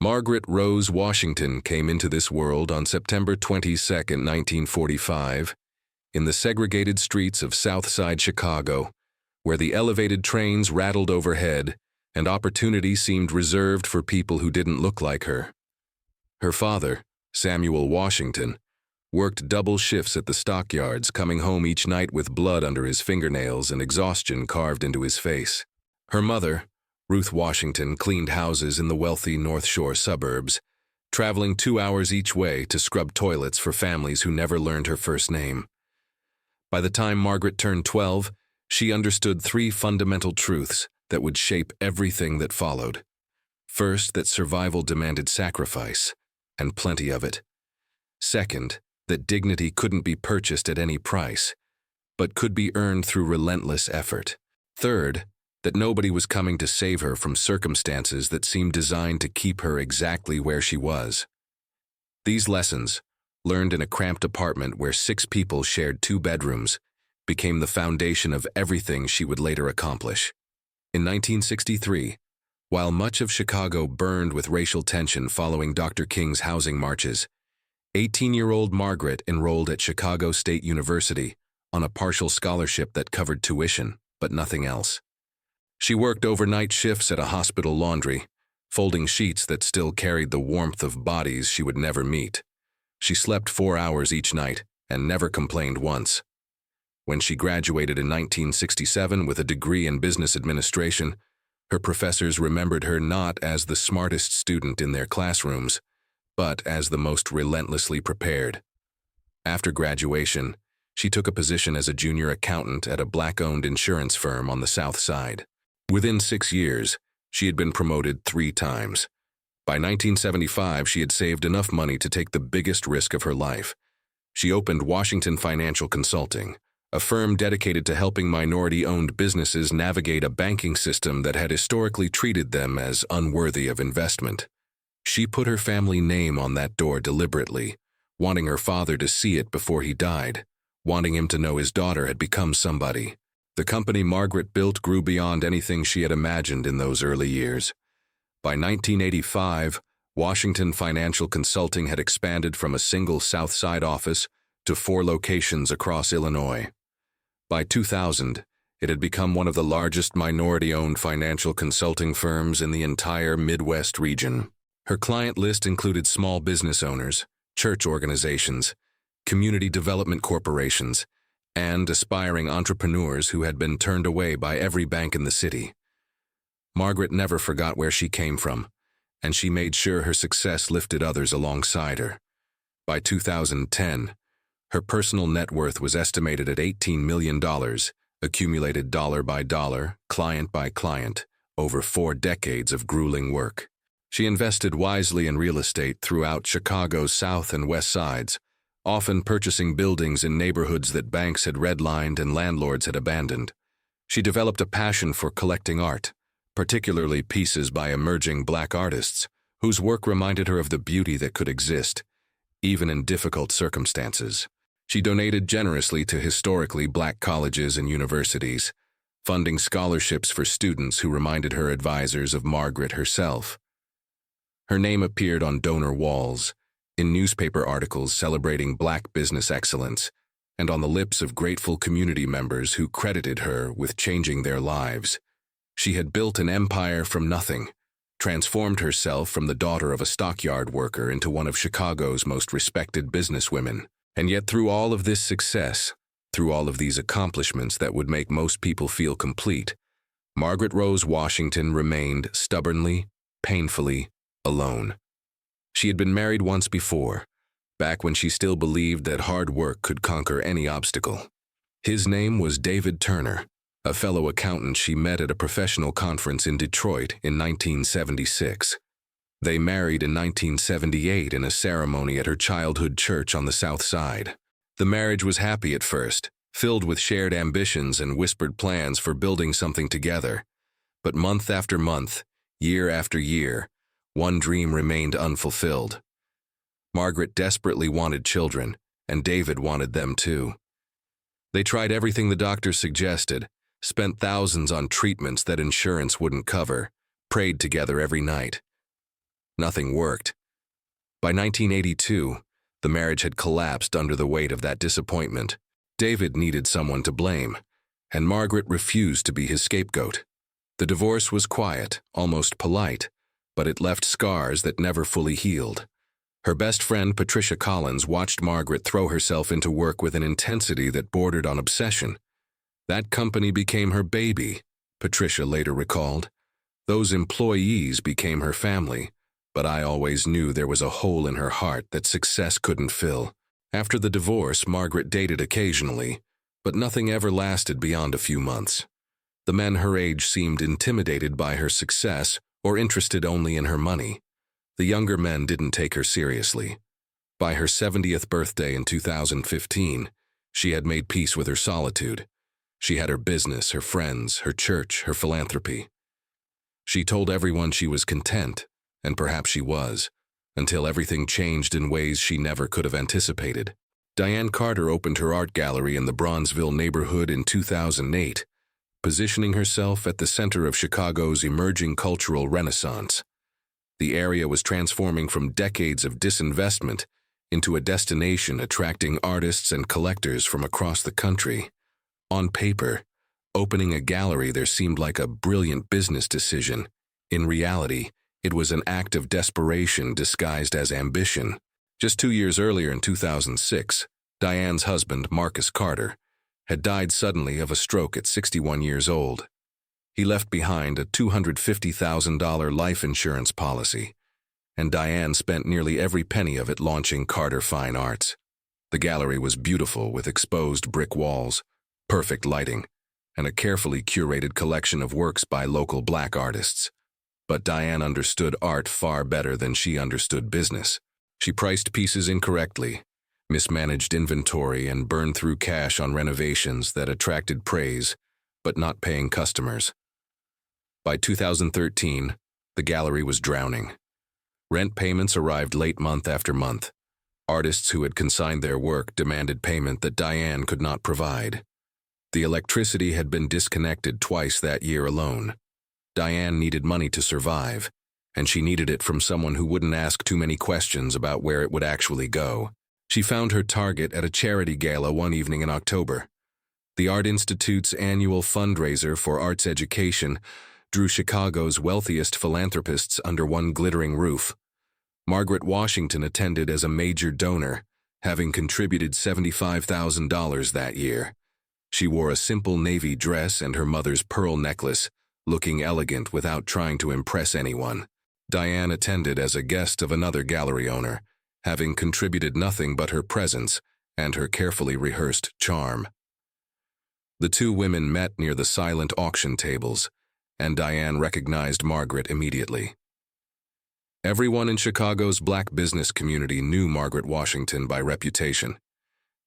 Margaret Rose Washington came into this world on September 22, 1945, in the segregated streets of South Side Chicago, where the elevated trains rattled overhead and opportunity seemed reserved for people who didn't look like her. Her father, Samuel Washington, worked double shifts at the stockyards, coming home each night with blood under his fingernails and exhaustion carved into his face. Her mother, Ruth Washington, cleaned houses in the wealthy North Shore suburbs, traveling 2 hours each way to scrub toilets for families who never learned her first name. By the time Margaret turned 12, she understood 3 fundamental truths that would shape everything that followed. First, that survival demanded sacrifice, and plenty of it. Second, that dignity couldn't be purchased at any price, but could be earned through relentless effort. Third, that nobody was coming to save her from circumstances that seemed designed to keep her exactly where she was. These lessons, learned in a cramped apartment where 6 people shared 2 bedrooms, became the foundation of everything she would later accomplish. In 1963, while much of Chicago burned with racial tension following Dr. King's housing marches, 18-year-old Margaret enrolled at Chicago State University on a partial scholarship that covered tuition, but nothing else. She worked overnight shifts at a hospital laundry, folding sheets that still carried the warmth of bodies she would never meet. She slept 4 hours each night and never complained once. When she graduated in 1967 with a degree in business administration, her professors remembered her not as the smartest student in their classrooms, but as the most relentlessly prepared. After graduation, she took a position as a junior accountant at a Black-owned insurance firm on the South Side. Within 6 years, she had been promoted 3 times. By 1975, she had saved enough money to take the biggest risk of her life. She opened Washington Financial Consulting, a firm dedicated to helping minority-owned businesses navigate a banking system that had historically treated them as unworthy of investment. She put her family name on that door deliberately, wanting her father to see it before he died, wanting him to know his daughter had become somebody. The company Margaret built grew beyond anything she had imagined in those early years. By 1985, Washington Financial Consulting had expanded from a single South Side office to 4 locations across Illinois. By 2000, it had become one of the largest minority-owned financial consulting firms in the entire Midwest region. Her client list included small business owners, church organizations, community development corporations, and aspiring entrepreneurs who had been turned away by every bank in the city. Margaret never forgot where she came from, and she made sure her success lifted others alongside her. By 2010, her personal net worth was estimated at $18 million, accumulated dollar by dollar, client by client, over 4 decades of grueling work. She invested wisely in real estate throughout Chicago's South and West Sides, often purchasing buildings in neighborhoods that banks had redlined and landlords had abandoned. She developed a passion for collecting art, particularly pieces by emerging Black artists, whose work reminded her of the beauty that could exist, even in difficult circumstances. She donated generously to historically Black colleges and universities, funding scholarships for students who reminded her advisors of Margaret herself. Her name appeared on donor walls, in newspaper articles celebrating Black business excellence, and on the lips of grateful community members who credited her with changing their lives. She had built an empire from nothing, transformed herself from the daughter of a stockyard worker into one of Chicago's most respected businesswomen. And yet through all of this success, through all of these accomplishments that would make most people feel complete, Margaret Rose Washington remained stubbornly, painfully alone. She had been married once before, back when she still believed that hard work could conquer any obstacle. His name was David Turner, a fellow accountant she met at a professional conference in Detroit in 1976. They married in 1978 in a ceremony at her childhood church on the South Side. The marriage was happy at first, filled with shared ambitions and whispered plans for building something together. But month after month, year after year, one dream remained unfulfilled. Margaret desperately wanted children, and David wanted them too. They tried everything the doctors suggested, spent thousands on treatments that insurance wouldn't cover, prayed together every night. Nothing worked. By 1982, the marriage had collapsed under the weight of that disappointment. David needed someone to blame, and Margaret refused to be his scapegoat. The divorce was quiet, almost polite, but it left scars that never fully healed. Her best friend, Patricia Collins, watched Margaret throw herself into work with an intensity that bordered on obsession. That company became her baby, Patricia later recalled. Those employees became her family, but I always knew there was a hole in her heart that success couldn't fill. After the divorce, Margaret dated occasionally, but nothing ever lasted beyond a few months. The men her age seemed intimidated by her success or interested only in her money. The younger men didn't take her seriously. By her 70th birthday in 2015, she had made peace with her solitude. She had her business, her friends, her church, her philanthropy. She told everyone she was content, and perhaps she was, until everything changed in ways she never could have anticipated. Diane Carter opened her art gallery in the Bronzeville neighborhood in 2008, positioning herself at the center of Chicago's emerging cultural renaissance. The area was transforming from decades of disinvestment into a destination attracting artists and collectors from across the country. On paper, opening a gallery there seemed like a brilliant business decision. In reality, it was an act of desperation disguised as ambition. Just 2 years earlier in 2006, Diane's husband, Marcus Carter, had died suddenly of a stroke at 61 years old. He left behind a $250,000 life insurance policy, and Diane spent nearly every penny of it launching Carter Fine Arts. The gallery was beautiful with exposed brick walls, perfect lighting, and a carefully curated collection of works by local black artists. But Diane understood art far better than she understood business. She priced pieces incorrectly, mismanaged inventory, and burned through cash on renovations that attracted praise, but not paying customers. By 2013, the gallery was drowning. Rent payments arrived late month after month. Artists who had consigned their work demanded payment that Diane could not provide. The electricity had been disconnected twice that year alone. Diane needed money to survive, and she needed it from someone who wouldn't ask too many questions about where it would actually go. She found her target at a charity gala one evening in October. The Art Institute's annual fundraiser for arts education drew Chicago's wealthiest philanthropists under one glittering roof. Margaret Washington attended as a major donor, having contributed $75,000 that year. She wore a simple navy dress and her mother's pearl necklace, looking elegant without trying to impress anyone. Diane attended as a guest of another gallery owner, having contributed nothing but her presence and her carefully rehearsed charm. The two women met near the silent auction tables, and Diane recognized Margaret immediately. Everyone in Chicago's black business community knew Margaret Washington by reputation.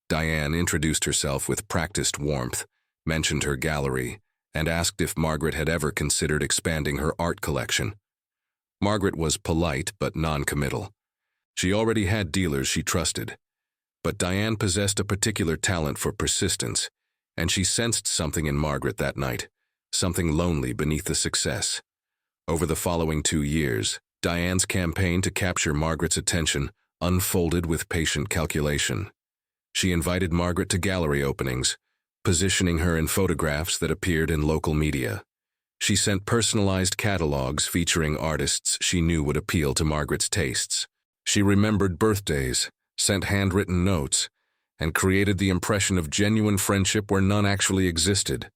Diane introduced herself with practiced warmth, mentioned her gallery, and asked if Margaret had ever considered expanding her art collection. Margaret was polite but non-committal. She already had dealers she trusted. But Diane possessed a particular talent for persistence, and she sensed something in Margaret that night, something lonely beneath the success. Over the following 2 years, Diane's campaign to capture Margaret's attention unfolded with patient calculation. She invited Margaret to gallery openings, positioning her in photographs that appeared in local media. She sent personalized catalogs featuring artists she knew would appeal to Margaret's tastes. She remembered birthdays, sent handwritten notes, and created the impression of genuine friendship where none actually existed.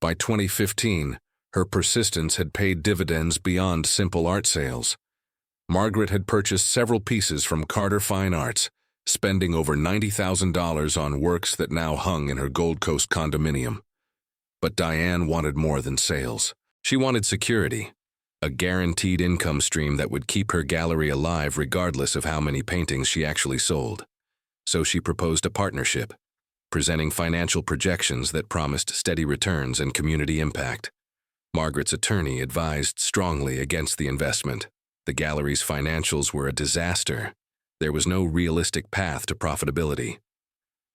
By 2015, her persistence had paid dividends beyond simple art sales. Margaret had purchased several pieces from Carter Fine Arts, spending over $90,000 on works that now hung in her Gold Coast condominium. But Diane wanted more than sales. She wanted security, a guaranteed income stream that would keep her gallery alive regardless of how many paintings she actually sold. So she proposed a partnership, presenting financial projections that promised steady returns and community impact. Margaret's attorney advised strongly against the investment. The gallery's financials were a disaster. There was no realistic path to profitability.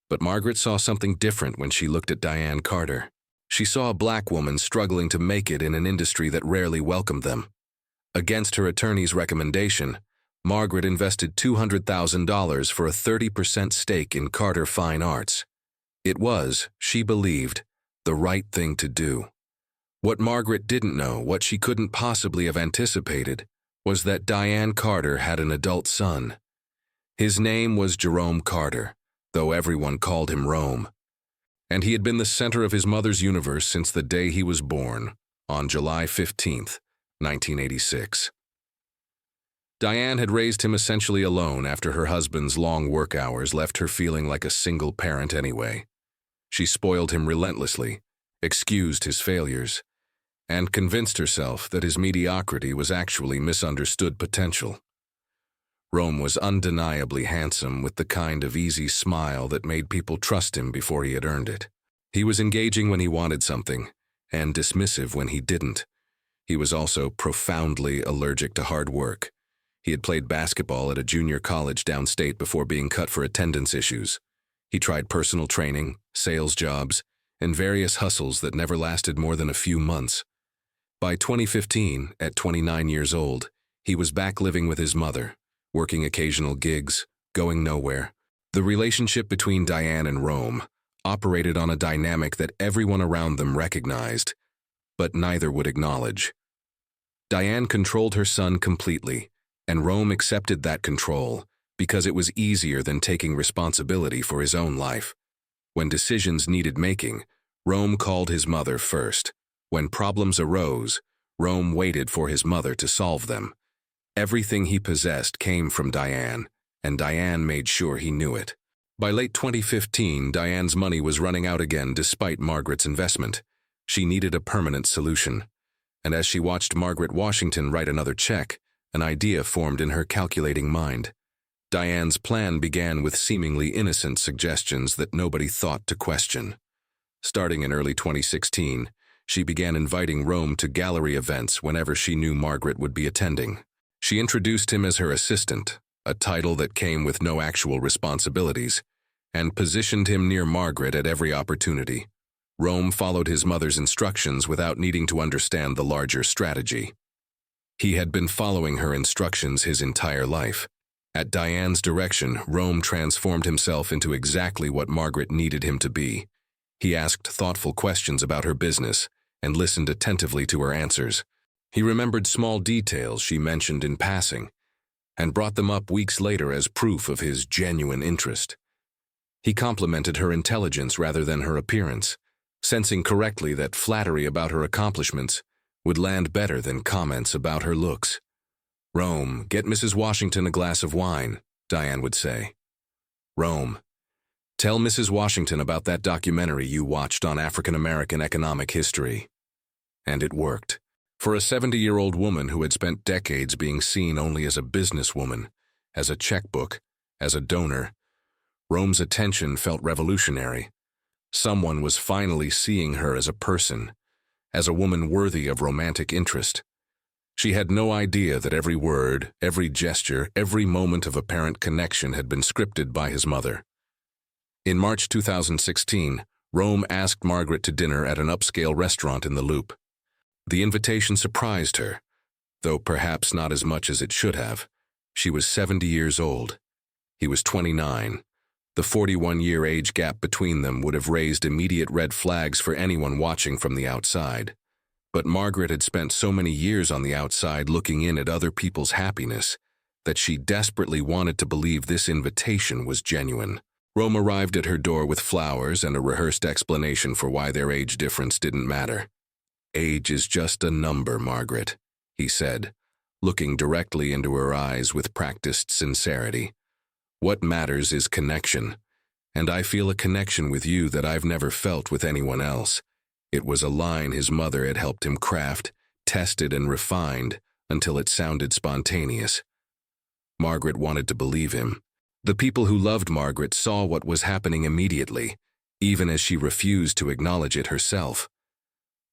But Margaret saw something different when she looked at Diane Carter. She saw a black woman struggling to make it in an industry that rarely welcomed them. Against her attorney's recommendation, Margaret invested $200,000 for a 30% stake in Carter Fine Arts. It was, she believed, the right thing to do. What Margaret didn't know, what she couldn't possibly have anticipated, was that Diane Carter had an adult son. His name was Jerome Carter, though everyone called him Rome. And he had been the center of his mother's universe since the day he was born, on July 15th, 1986. Diane had raised him essentially alone after her husband's long work hours left her feeling like a single parent anyway. She spoiled him relentlessly, excused his failures, and convinced herself that his mediocrity was actually misunderstood potential. Rome was undeniably handsome, with the kind of easy smile that made people trust him before he had earned it. He was engaging when he wanted something, and dismissive when he didn't. He was also profoundly allergic to hard work. He had played basketball at a junior college downstate before being cut for attendance issues. He tried personal training, sales jobs, and various hustles that never lasted more than a few months. By 2015, at 29 years old, he was back living with his mother, working occasional gigs, going nowhere. The relationship between Diane and Rome operated on a dynamic that everyone around them recognized, but neither would acknowledge. Diane controlled her son completely, and Rome accepted that control because it was easier than taking responsibility for his own life. When decisions needed making, Rome called his mother first. When problems arose, Rome waited for his mother to solve them. Everything he possessed came from Diane, and Diane made sure he knew it. By late 2015, Diane's money was running out again despite Margaret's investment. She needed a permanent solution. And as she watched Margaret Washington write another check, an idea formed in her calculating mind. Diane's plan began with seemingly innocent suggestions that nobody thought to question. Starting in early 2016, she began inviting Rome to gallery events whenever she knew Margaret would be attending. She introduced him as her assistant, a title that came with no actual responsibilities, and positioned him near Margaret at every opportunity. Rome followed his mother's instructions without needing to understand the larger strategy. He had been following her instructions his entire life. At Diane's direction, Rome transformed himself into exactly what Margaret needed him to be. He asked thoughtful questions about her business and listened attentively to her answers. He remembered small details she mentioned in passing and brought them up weeks later as proof of his genuine interest. He complimented her intelligence rather than her appearance, sensing correctly that flattery about her accomplishments would land better than comments about her looks. "Rome, get Mrs. Washington a glass of wine," Diane would say. "Rome, tell Mrs. Washington about that documentary you watched on African American economic history." And it worked. For a 70-year-old woman who had spent decades being seen only as a businesswoman, as a checkbook, as a donor, Rome's attention felt revolutionary. Someone was finally seeing her as a person, as a woman worthy of romantic interest. She had no idea that every word, every gesture, every moment of apparent connection had been scripted by his mother. In March 2016, Rome asked Margaret to dinner at an upscale restaurant in the Loop. The invitation surprised her, though perhaps not as much as it should have. She was 70 years old. He was 29. The 41-year age gap between them would have raised immediate red flags for anyone watching from the outside. But Margaret had spent so many years on the outside looking in at other people's happiness that she desperately wanted to believe this invitation was genuine. Rome arrived at her door with flowers and a rehearsed explanation for why their age difference didn't matter. "Age is just a number, Margaret," he said, looking directly into her eyes with practiced sincerity. "What matters is connection, and I feel a connection with you that I've never felt with anyone else." It was a line his mother had helped him craft, tested and refined until it sounded spontaneous. Margaret wanted to believe him. The people who loved Margaret saw what was happening immediately, even as she refused to acknowledge it herself.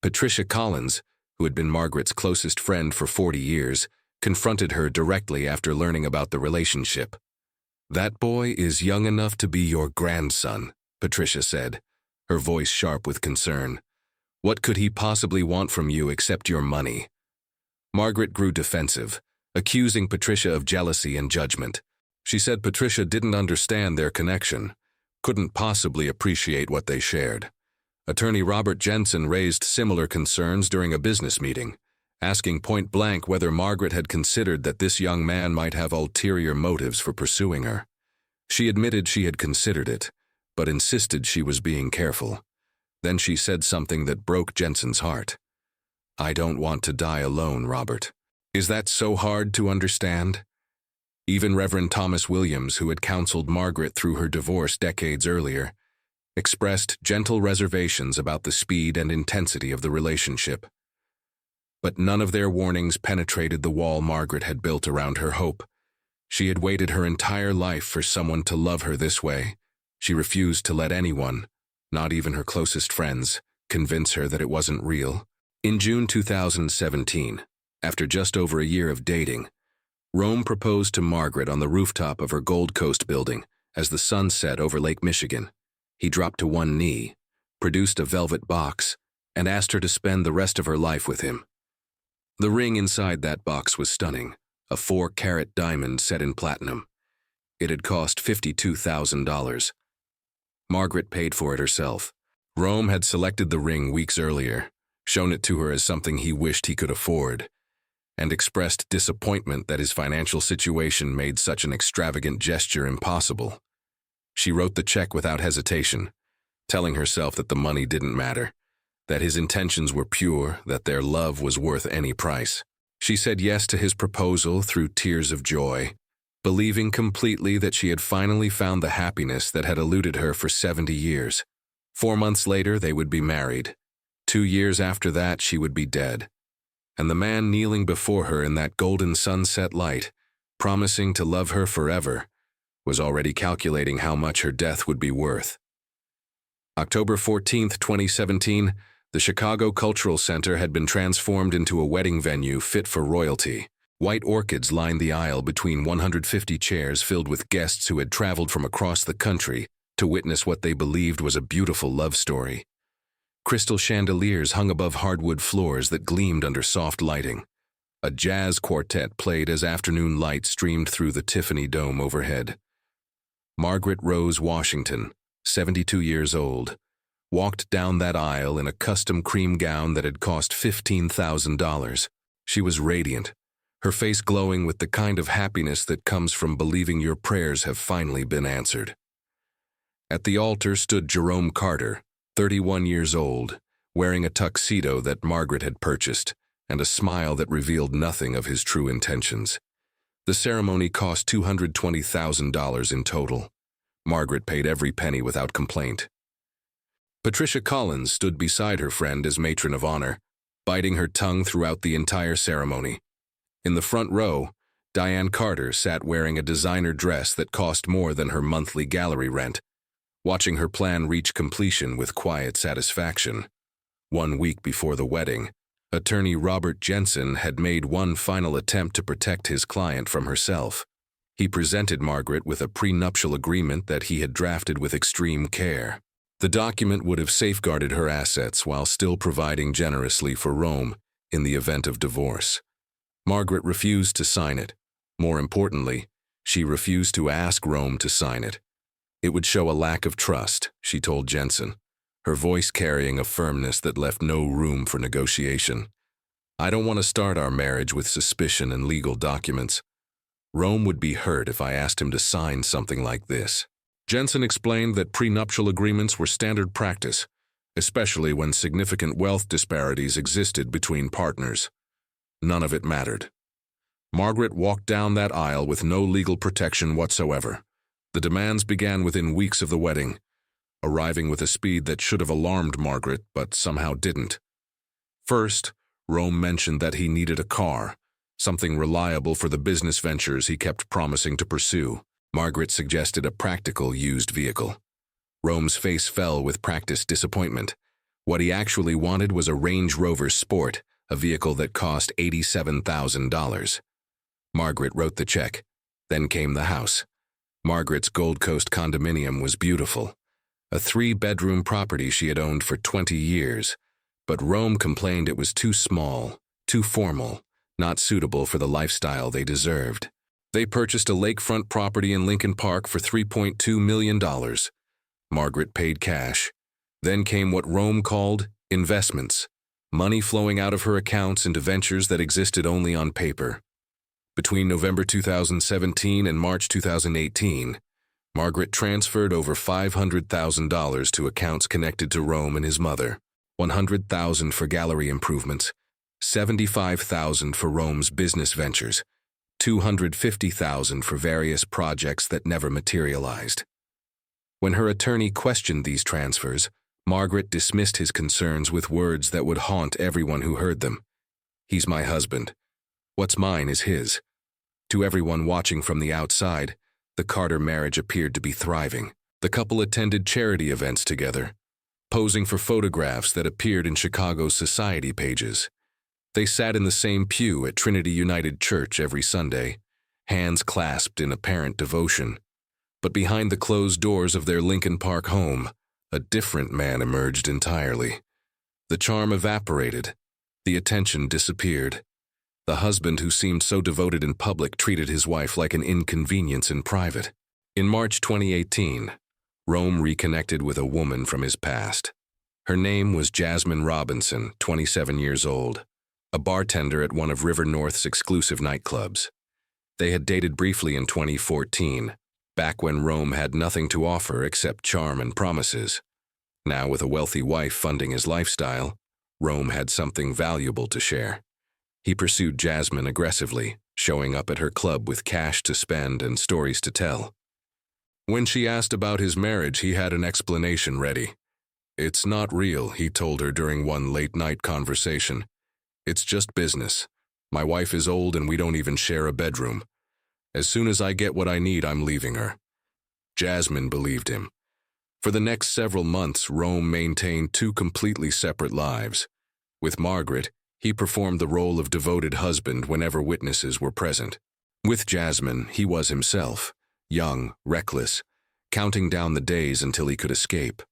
Patricia Collins, who had been Margaret's closest friend for 40 years, confronted her directly after learning about the relationship. "That boy is young enough to be your grandson," Patricia said, her voice sharp with concern. "What could he possibly want from you except your money?" Margaret grew defensive, accusing Patricia of jealousy and judgment. She said Patricia didn't understand their connection, couldn't possibly appreciate what they shared. Attorney Robert Jensen raised similar concerns during a business meeting, asking point-blank whether Margaret had considered that this young man might have ulterior motives for pursuing her. She admitted she had considered it, but insisted she was being careful. Then she said something that broke Jensen's heart. "I don't want to die alone, Robert. Is that so hard to understand?" Even Reverend Thomas Williams, who had counseled Margaret through her divorce decades earlier, expressed gentle reservations about the speed and intensity of the relationship. But none of their warnings penetrated the wall Margaret had built around her hope. She had waited her entire life for someone to love her this way. She refused to let anyone, not even her closest friends, convince her that it wasn't real. In June 2017, after just over a year of dating, Rome proposed to Margaret on the rooftop of her Gold Coast building as the sun set over Lake Michigan. He dropped to one knee, produced a velvet box, and asked her to spend the rest of her life with him. The ring inside that box was stunning, a 4-carat diamond set in platinum. It had cost $52,000. Margaret paid for it herself. Rome had selected the ring weeks earlier, shown it to her as something he wished he could afford, and expressed disappointment that his financial situation made such an extravagant gesture impossible. She wrote the check without hesitation, telling herself that the money didn't matter, that his intentions were pure, that their love was worth any price. She said yes to his proposal through tears of joy, believing completely that she had finally found the happiness that had eluded her for 70 years. 4 months later, they would be married. 2 years after that, she would be dead. And the man kneeling before her in that golden sunset light, promising to love her forever, was already calculating how much her death would be worth. October 14, 2017, the Chicago Cultural Center had been transformed into a wedding venue fit for royalty. White orchids lined the aisle between 150 chairs filled with guests who had traveled from across the country to witness what they believed was a beautiful love story. Crystal chandeliers hung above hardwood floors that gleamed under soft lighting. A jazz quartet played as afternoon light streamed through the Tiffany dome overhead. Margaret Rose Washington, 72 years old, walked down that aisle in a custom cream gown that had cost $15,000. She was radiant, her face glowing with the kind of happiness that comes from believing your prayers have finally been answered. At the altar stood Jerome Carter, 31 years old, wearing a tuxedo that Margaret had purchased, and a smile that revealed nothing of his true intentions. The ceremony cost $220,000 in total. Margaret paid every penny without complaint. Patricia Collins stood beside her friend as matron of honor, biting her tongue throughout the entire ceremony. In the front row, Diane Carter sat wearing a designer dress that cost more than her monthly gallery rent, watching her plan reach completion with quiet satisfaction. 1 week before the wedding, attorney Robert Jensen had made one final attempt to protect his client from herself. He presented Margaret with a prenuptial agreement that he had drafted with extreme care. The document would have safeguarded her assets while still providing generously for Rome in the event of divorce. Margaret refused to sign it. More importantly, she refused to ask Rome to sign it. It would show a lack of trust, she told Jensen, her voice carrying a firmness that left no room for negotiation. "I don't want to start our marriage with suspicion and legal documents. Rome would be hurt if I asked him to sign something like this." Jensen explained that prenuptial agreements were standard practice, especially when significant wealth disparities existed between partners. None of it mattered. Margaret walked down that aisle with no legal protection whatsoever. The demands began within weeks of the wedding, arriving with a speed that should have alarmed Margaret, but somehow didn't. First, Rome mentioned that he needed a car, something reliable for the business ventures he kept promising to pursue. Margaret suggested a practical used vehicle. Rome's face fell with practiced disappointment. What he actually wanted was a Range Rover Sport, a vehicle that cost $87,000. Margaret wrote the check. Then came the house. Margaret's Gold Coast condominium was beautiful, a 3-bedroom property she had owned for 20 years, but Rome complained it was too small, too formal, not suitable for the lifestyle they deserved. They purchased a lakefront property in Lincoln Park for $3.2 million. Margaret paid cash. Then came what Rome called investments, money flowing out of her accounts into ventures that existed only on paper. Between November 2017 and March 2018, Margaret transferred over $500,000 to accounts connected to Rome and his mother, $100,000 for gallery improvements, $75,000 for Rome's business ventures, $250,000 for various projects that never materialized. When her attorney questioned these transfers, Margaret dismissed his concerns with words that would haunt everyone who heard them. "He's my husband. What's mine is his." To everyone watching from the outside, the Carter marriage appeared to be thriving. The couple attended charity events together, posing for photographs that appeared in Chicago's society pages. They sat in the same pew at Trinity United Church every Sunday, hands clasped in apparent devotion. But behind the closed doors of their Lincoln Park home, a different man emerged entirely. The charm evaporated. The attention disappeared. The husband who seemed so devoted in public treated his wife like an inconvenience in private. In March 2018, Rome reconnected with a woman from his past. Her name was Jasmine Robinson, 27 years old, a bartender at one of River North's exclusive nightclubs. They had dated briefly in 2014, back when Rome had nothing to offer except charm and promises. Now, with a wealthy wife funding his lifestyle, Rome had something valuable to share. He pursued Jasmine aggressively, showing up at her club with cash to spend and stories to tell. When she asked about his marriage, he had an explanation ready. "It's not real," he told her during one late-night conversation. "It's just business. My wife is old and we don't even share a bedroom. As soon as I get what I need, I'm leaving her." Jasmine believed him. For the next several months, Rome maintained two completely separate lives. With Margaret, he performed the role of devoted husband whenever witnesses were present. With Jasmine, he was himself, young, reckless, counting down the days until he could escape.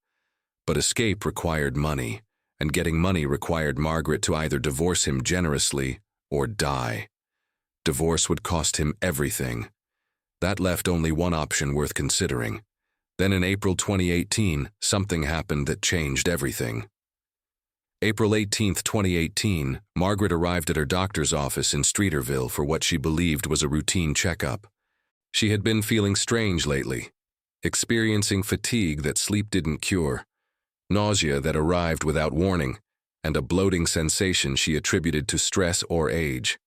But escape required money, and getting money required Margaret to either divorce him generously or die. Divorce would cost him everything. That left only one option worth considering. Then in April 2018, something happened that changed everything. April 18, 2018, Margaret arrived at her doctor's office in Streeterville for what she believed was a routine checkup. She had been feeling strange lately, experiencing fatigue that sleep didn't cure, nausea that arrived without warning, and a bloating sensation she attributed to stress or age.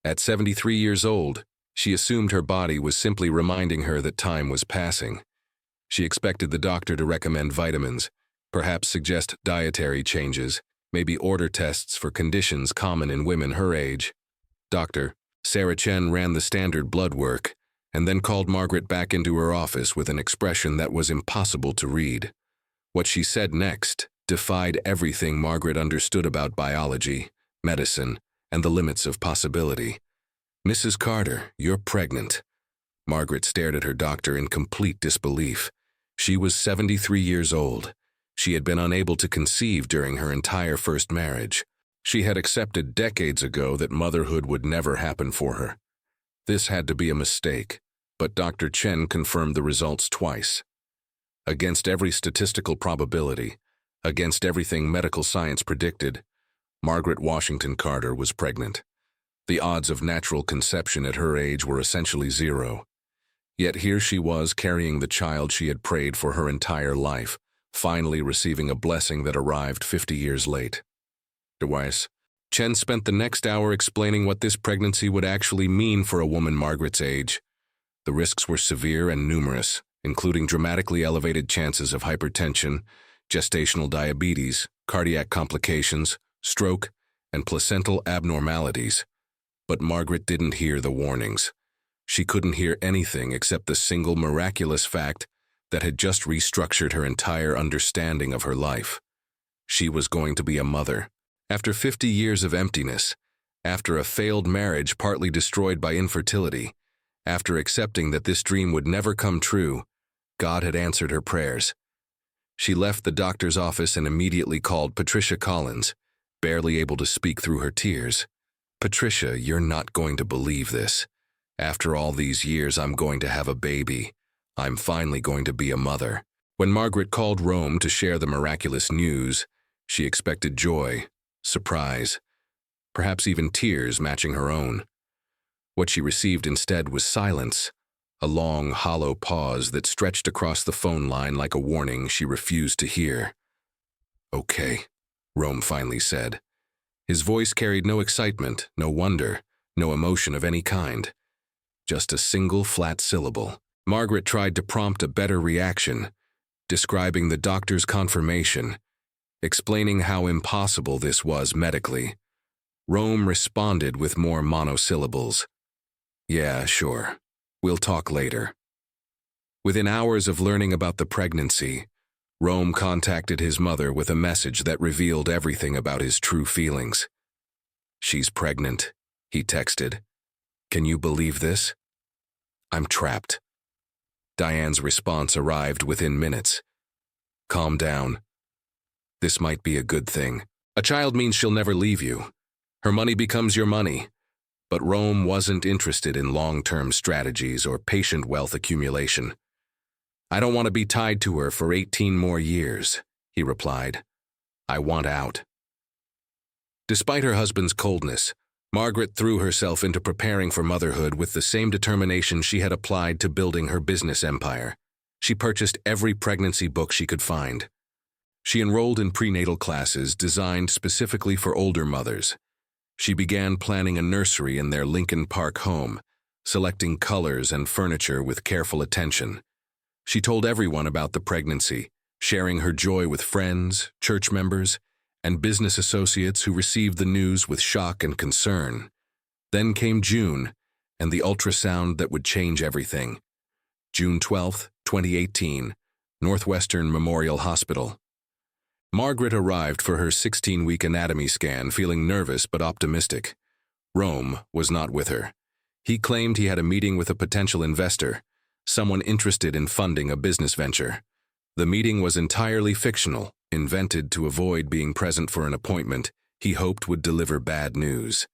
At 73 years old, she assumed her body was simply reminding her that time was passing. She expected the doctor to recommend vitamins, perhaps suggest dietary changes, maybe order tests for conditions common in women her age. Dr. Sarah Chen ran the standard blood work and then called Margaret back into her office with an expression that was impossible to read. What she said next defied everything Margaret understood about biology, medicine, and the limits of possibility. "Mrs. Carter, you're pregnant." Margaret stared at her doctor in complete disbelief. She was 73 years old. She had been unable to conceive during her entire first marriage. She had accepted decades ago that motherhood would never happen for her. This had to be a mistake, but Dr. Chen confirmed the results twice. Against every statistical probability, against everything medical science predicted, Margaret Washington Carter was pregnant. The odds of natural conception at her age were essentially zero. Yet here she was carrying the child she had prayed for her entire life, finally receiving a blessing that arrived 50 years late. Otherwise, Chen spent the next hour explaining what this pregnancy would actually mean for a woman Margaret's age. The risks were severe and numerous, including dramatically elevated chances of hypertension, gestational diabetes, cardiac complications, stroke, and placental abnormalities. But Margaret didn't hear the warnings. She couldn't hear anything except the single miraculous fact that had just restructured her entire understanding of her life. She was going to be a mother. After 50 years of emptiness, after a failed marriage partly destroyed by infertility, after accepting that this dream would never come true, God had answered her prayers. She left the doctor's office and immediately called Patricia Collins, barely able to speak through her tears. Patricia, you're not going to believe this. After all these years, I'm going to have a baby. I'm finally going to be a mother. When Margaret called Rome to share the miraculous news, she expected joy, surprise, perhaps even tears matching her own. What she received instead was silence, a long, hollow pause that stretched across the phone line like a warning she refused to hear. "Okay," Rome finally said. His voice carried no excitement, no wonder, no emotion of any kind. Just a single flat syllable. Margaret tried to prompt a better reaction, describing the doctor's confirmation, explaining how impossible this was medically. Rome responded with more monosyllables. "Yeah, sure. We'll talk later." Within hours of learning about the pregnancy, Rome contacted his mother with a message that revealed everything about his true feelings. "She's pregnant," he texted. "Can you believe this?" "I'm trapped." Diane's response arrived within minutes. "Calm down. This might be a good thing. A child means she'll never leave you. Her money becomes your money." But Rome wasn't interested in long-term strategies or patient wealth accumulation. "I don't want to be tied to her for 18 more years," he replied. "I want out." Despite her husband's coldness, Margaret threw herself into preparing for motherhood with the same determination she had applied to building her business empire. She purchased every pregnancy book she could find. She enrolled in prenatal classes designed specifically for older mothers. She began planning a nursery in their Lincoln Park home, selecting colors and furniture with careful attention. She told everyone about the pregnancy, sharing her joy with friends, church members, and business associates who received the news with shock and concern. Then came June, and the ultrasound that would change everything. June 12, 2018, Northwestern Memorial Hospital. Margaret arrived for her 16-week anatomy scan feeling nervous but optimistic. Rome was not with her. He claimed he had a meeting with a potential investor, someone interested in funding a business venture. The meeting was entirely fictional, invented to avoid being present for an appointment he hoped would deliver bad news.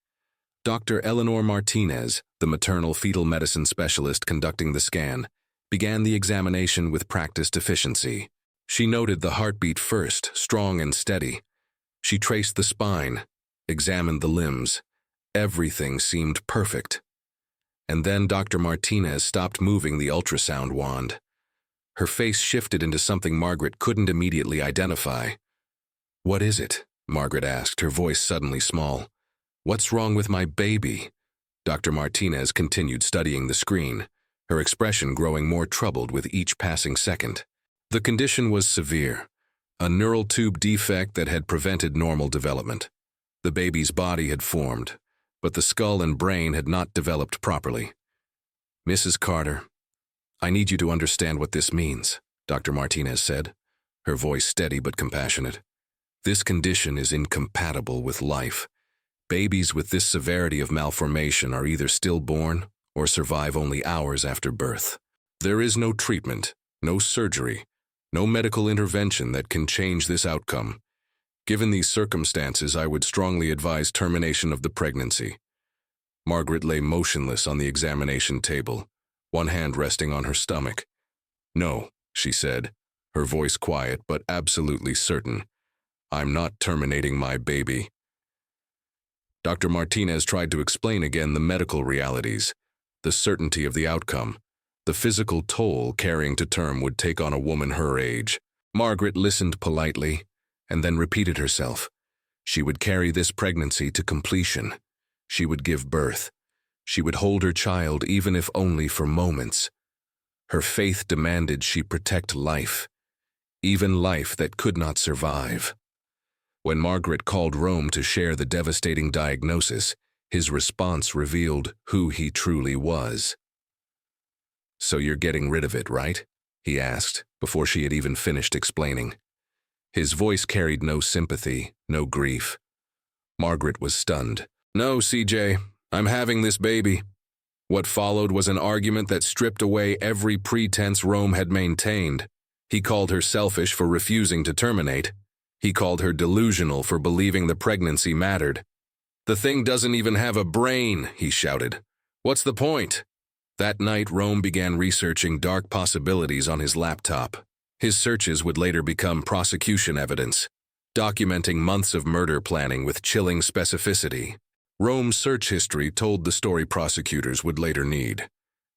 Dr. Eleanor Martinez, the maternal fetal medicine specialist conducting the scan, began the examination with practiced efficiency. She noted the heartbeat first, strong and steady. She traced the spine, examined the limbs. Everything seemed perfect. And then Dr. Martinez stopped moving the ultrasound wand. Her face shifted into something Margaret couldn't immediately identify. "What is it?" Margaret asked, her voice suddenly small. "What's wrong with my baby?" Dr. Martinez continued studying the screen, her expression growing more troubled with each passing second. The condition was severe, a neural tube defect that had prevented normal development. The baby's body had formed, but the skull and brain had not developed properly. "Mrs. Carter, I need you to understand what this means," Dr. Martinez said, her voice steady but compassionate. "This condition is incompatible with life. Babies with this severity of malformation are either stillborn or survive only hours after birth. There is no treatment, no surgery, no medical intervention that can change this outcome. Given these circumstances, I would strongly advise termination of the pregnancy." Margaret lay motionless on the examination table, one hand resting on her stomach. "No," she said, her voice quiet but absolutely certain. "I'm not terminating my baby." Dr. Martinez tried to explain again the medical realities, the certainty of the outcome, the physical toll carrying to term would take on a woman her age. Margaret listened politely, and then repeated herself. She would carry this pregnancy to completion. She would give birth. She would hold her child even if only for moments. Her faith demanded she protect life, even life that could not survive. When Margaret called Rome to share the devastating diagnosis, his response revealed who he truly was. "So you're getting rid of it, right?" he asked, before she had even finished explaining. His voice carried no sympathy, no grief. Margaret was stunned. "No, CJ, I'm having this baby." What followed was an argument that stripped away every pretense Rome had maintained. He called her selfish for refusing to terminate. He called her delusional for believing the pregnancy mattered. "The thing doesn't even have a brain," he shouted. "What's the point?" That night, Rome began researching dark possibilities on his laptop. His searches would later become prosecution evidence, documenting months of murder planning with chilling specificity. Rome's search history told the story prosecutors would later need.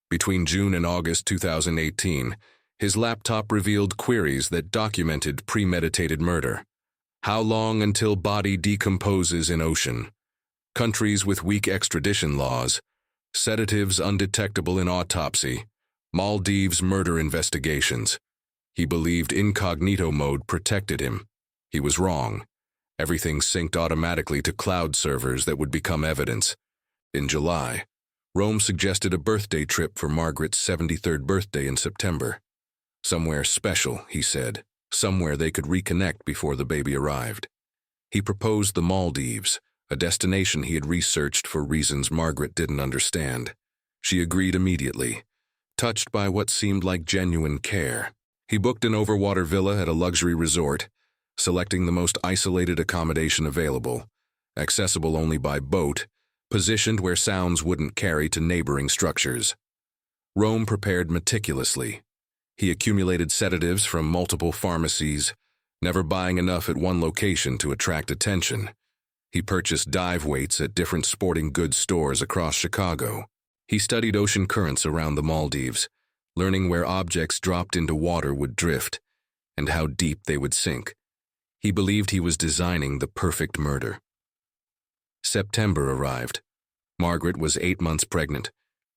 Between June and August 2018, his laptop revealed queries that documented premeditated murder. How long until body decomposes in ocean? Countries with weak extradition laws. Sedatives undetectable in autopsy. Maldives murder investigations. He believed incognito mode protected him. He was wrong. Everything synced automatically to cloud servers that would become evidence. In July, Rome suggested a birthday trip for Margaret's 73rd birthday in September. Somewhere special, he said. Somewhere they could reconnect before the baby arrived. He proposed the Maldives, a destination he had researched for reasons Margaret didn't understand. She agreed immediately, touched by what seemed like genuine care. He booked an overwater villa at a luxury resort, selecting the most isolated accommodation available, accessible only by boat, positioned where sounds wouldn't carry to neighboring structures. Rome prepared meticulously. He accumulated sedatives from multiple pharmacies, never buying enough at one location to attract attention. He purchased dive weights at different sporting goods stores across Chicago. He studied ocean currents around the Maldives, learning where objects dropped into water would drift and how deep they would sink. He believed he was designing the perfect murder. September arrived. Margaret was 8 months pregnant,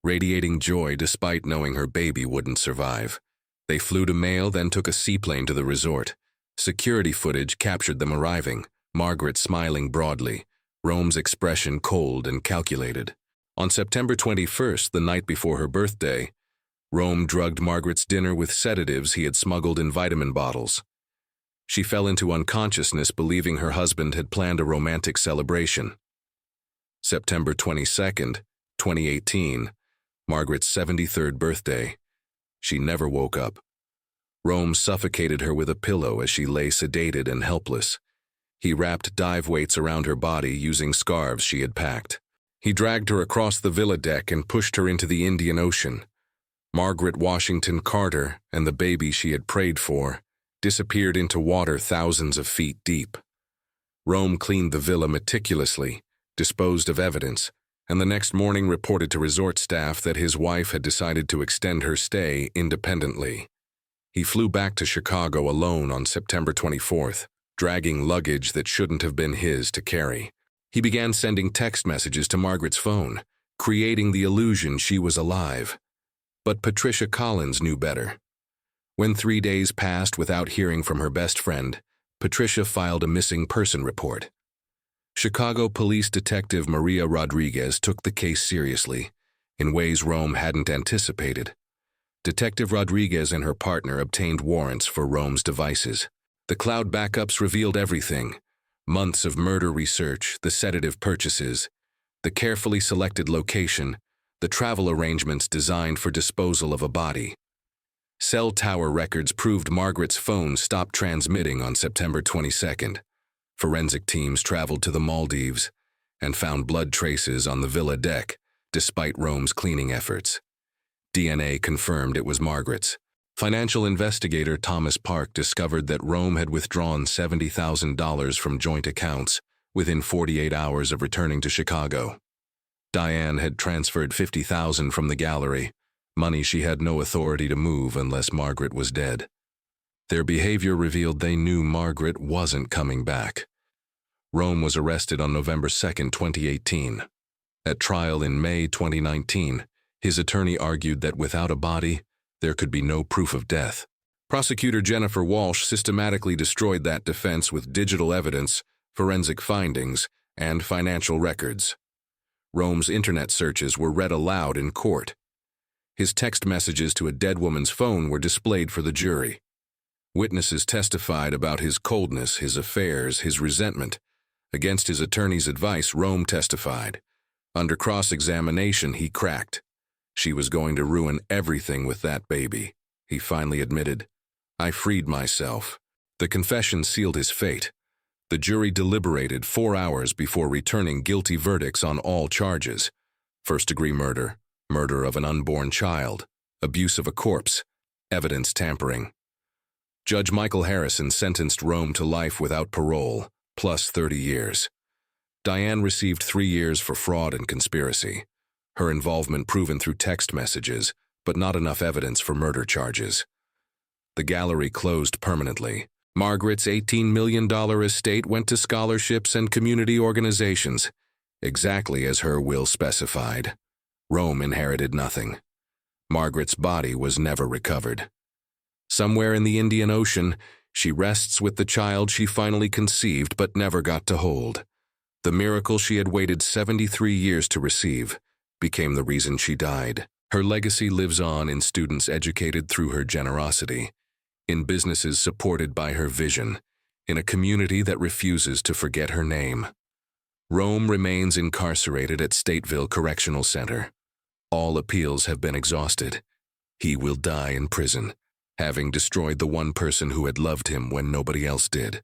radiating joy despite knowing her baby wouldn't survive. They flew to Mail, then took a seaplane to the resort. Security footage captured them arriving, Margaret smiling broadly, Rome's expression cold and calculated. On September 21st, the night before her birthday, Rome drugged Margaret's dinner with sedatives he had smuggled in vitamin bottles. She fell into unconsciousness, believing her husband had planned a romantic celebration. September 22nd, 2018, Margaret's 73rd birthday. She never woke up. Rome suffocated her with a pillow as she lay sedated and helpless. He wrapped dive weights around her body using scarves she had packed. He dragged her across the villa deck and pushed her into the Indian Ocean. Margaret Washington Carter and the baby she had prayed for disappeared into water thousands of feet deep. Rome cleaned the villa meticulously, disposed of evidence, and the next morning reported to resort staff that his wife had decided to extend her stay independently. He flew back to Chicago alone on September 24th, dragging luggage that shouldn't have been his to carry. He began sending text messages to Margaret's phone, creating the illusion she was alive. But Patricia Collins knew better. When 3 days passed without hearing from her best friend, Patricia filed a missing person report. Chicago Police Detective Maria Rodriguez took the case seriously, in ways Rome hadn't anticipated. Detective Rodriguez and her partner obtained warrants for Rome's devices. The cloud backups revealed everything: months of murder research, the sedative purchases, the carefully selected location, the travel arrangements designed for disposal of a body. Cell tower records proved Margaret's phone stopped transmitting on September 22nd. Forensic teams traveled to the Maldives and found blood traces on the villa deck, despite Rome's cleaning efforts. DNA confirmed it was Margaret's. Financial investigator Thomas Park discovered that Rome had withdrawn $70,000 from joint accounts within 48 hours of returning to Chicago. Diane had transferred $50,000 from the gallery, money she had no authority to move unless Margaret was dead. Their behavior revealed they knew Margaret wasn't coming back. Rome was arrested on November 2, 2018. At trial in May 2019, his attorney argued that without a body, there could be no proof of death. Prosecutor Jennifer Walsh systematically destroyed that defense with digital evidence, forensic findings, and financial records. Rome's internet searches were read aloud in court. His text messages to a dead woman's phone were displayed for the jury. Witnesses testified about his coldness, his affairs, his resentment. Against his attorney's advice, Rome testified. Under cross-examination, he cracked. She was going to ruin everything with that baby. He finally admitted, "I freed myself." The confession sealed his fate. The jury deliberated 4 hours before returning guilty verdicts on all charges: first-degree murder, murder of an unborn child, abuse of a corpse, evidence tampering. Judge Michael Harrison sentenced Rome to life without parole, plus 30 years. Diane received 3 years for fraud and conspiracy. Her involvement proven through text messages, but not enough evidence for murder charges. The gallery closed permanently. Margaret's $18 million estate went to scholarships and community organizations, exactly as her will specified. Rome inherited nothing. Margaret's body was never recovered. Somewhere in the Indian Ocean, she rests with the child she finally conceived but never got to hold. The miracle she had waited 73 years to receive became the reason she died. Her legacy lives on in students educated through her generosity, in businesses supported by her vision, in a community that refuses to forget her name. Rome remains incarcerated at Stateville Correctional Center. All appeals have been exhausted. He will die in prison, having destroyed the one person who had loved him when nobody else did.